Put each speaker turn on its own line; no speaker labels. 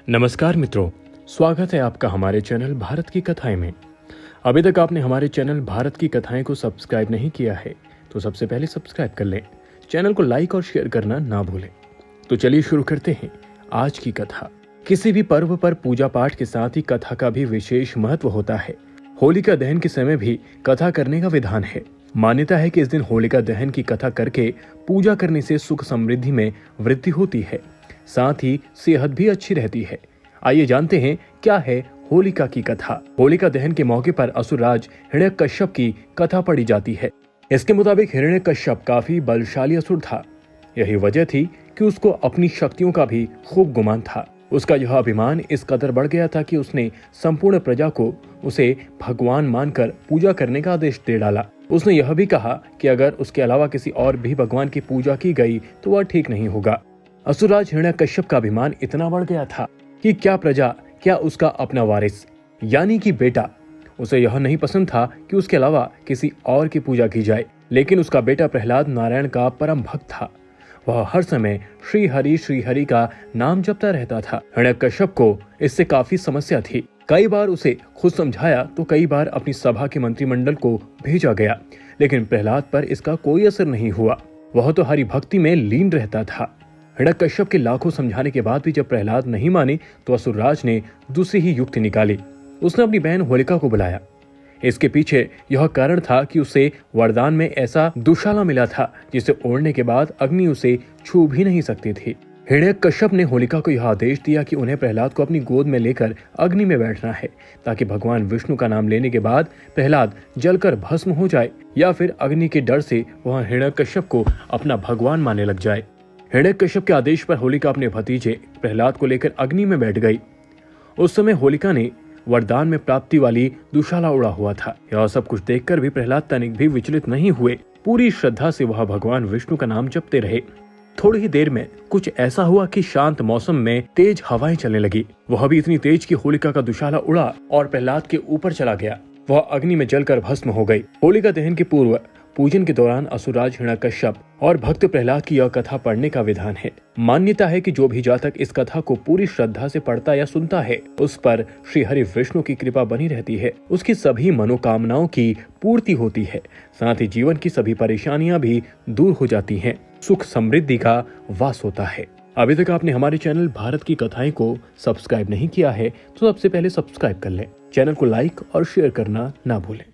नमस्कार मित्रों, स्वागत है आपका हमारे चैनल भारत की कथाएं में। अभी तक आपने हमारे चैनल भारत की कथाएं को सब्सक्राइब नहीं किया है तो सबसे पहले सब्सक्राइब कर लें। चैनल को लाइक और शेयर करना ना भूलें। तो चलिए शुरू करते हैं आज की कथा। किसी भी पर्व पर पूजा पाठ के साथ ही कथा का भी विशेष महत्व होता है। होलिका दहन के समय भी कथा करने का विधान है। मान्यता है कि इस दिन होलिका दहन की कथा करके पूजा करने से सुख समृद्धि में वृद्धि होती है, साथ ही सेहत भी अच्छी रहती है। आइए जानते हैं क्या है होलिका की कथा। होलिका दहन के मौके पर असुरराज हिरण्यकश्यप की कथा पढ़ी जाती है। इसके मुताबिक हिरण्यकश्यप काफी बलशाली असुर था। यही वजह थी कि उसको अपनी शक्तियों का भी खूब गुमान था। उसका यह अभिमान इस कदर बढ़ गया था कि उसने संपूर्ण प्रजा को उसे भगवान मानकर पूजा करने का आदेश दे डाला। उसने यह भी कहा कि अगर उसके अलावा किसी और भी भगवान की पूजा की गई तो वह ठीक नहीं होगा। असुरराज हिरण्यकश्यप का अभिमान इतना बढ़ गया था कि क्या प्रजा, क्या उसका अपना वारिस यानी कि बेटा, उसे यह नहीं पसंद था कि उसके अलावा किसी और की पूजा की जाए। लेकिन उसका बेटा प्रहलाद नारायण का परम भक्त था। वह हर समय श्री हरि का नाम जपता रहता था। हिरण्यकश्यप को इससे काफी समस्या थी। कई बार उसे खुद समझाया तो कई बार अपनी सभा के मंत्रिमंडल को भेजा गया, लेकिन प्रहलाद पर इसका कोई असर नहीं हुआ। वह तो हरि भक्ति में लीन रहता था। हिरण्यकश्यप के लाखों समझाने के बाद भी जब प्रहलाद नहीं माने तो असुरराज ने दूसरी ही युक्ति निकाली। उसने अपनी बहन होलिका को बुलाया। इसके पीछे यह कारण था कि उसे वरदान में ऐसा दुशाला मिला था जिसे ओढ़ने के बाद अग्नि उसे छू भी नहीं सकती थी। हिरण्यकश्यप ने होलिका को यह आदेश दिया कि उन्हें प्रहलाद को अपनी गोद में लेकर अग्नि में बैठना है, ताकि भगवान विष्णु का नाम लेने के बाद प्रहलाद जलकर भस्म हो जाए, या फिर अग्नि के डर से वह हिरण्यकश्यप को अपना भगवान मानने लग जाए। हिरण्यकश्यप के आदेश पर होलिका अपने भतीजे प्रहलाद को लेकर अग्नि में बैठ गई। उस समय होलिका ने वरदान में प्राप्ति वाली दुशाला उड़ा हुआ था। यह सब कुछ देखकर भी प्रहलाद तनिक भी विचलित नहीं हुए। पूरी श्रद्धा से वह भगवान विष्णु का नाम जपते रहे। थोड़ी ही देर में कुछ ऐसा हुआ कि शांत मौसम में तेज हवाएं चलने लगी। वह भी इतनी तेज कि होलिका का दुशाला उड़ा और प्रहलाद के ऊपर चला गया। वह अग्नि में जलकर भस्म हो गई। होलिका दहन के पूर्व पूजन के दौरान असुरराज हिरण्यकश्यप और भक्त प्रहलाद की यह कथा पढ़ने का विधान है। मान्यता है कि जो भी जातक इस कथा को पूरी श्रद्धा से पढ़ता या सुनता है, उस पर श्री हरि विष्णु की कृपा बनी रहती है। उसकी सभी मनोकामनाओं की पूर्ति होती है, साथ ही जीवन की सभी परेशानियां भी दूर हो जाती हैं। सुख समृद्धि का वास होता है। अभी तक आपने हमारे चैनल भारत की कथाएं को सब्सक्राइब नहीं किया है तो सबसे पहले सब्सक्राइब कर लें। चैनल को लाइक और शेयर करना ना भूलें।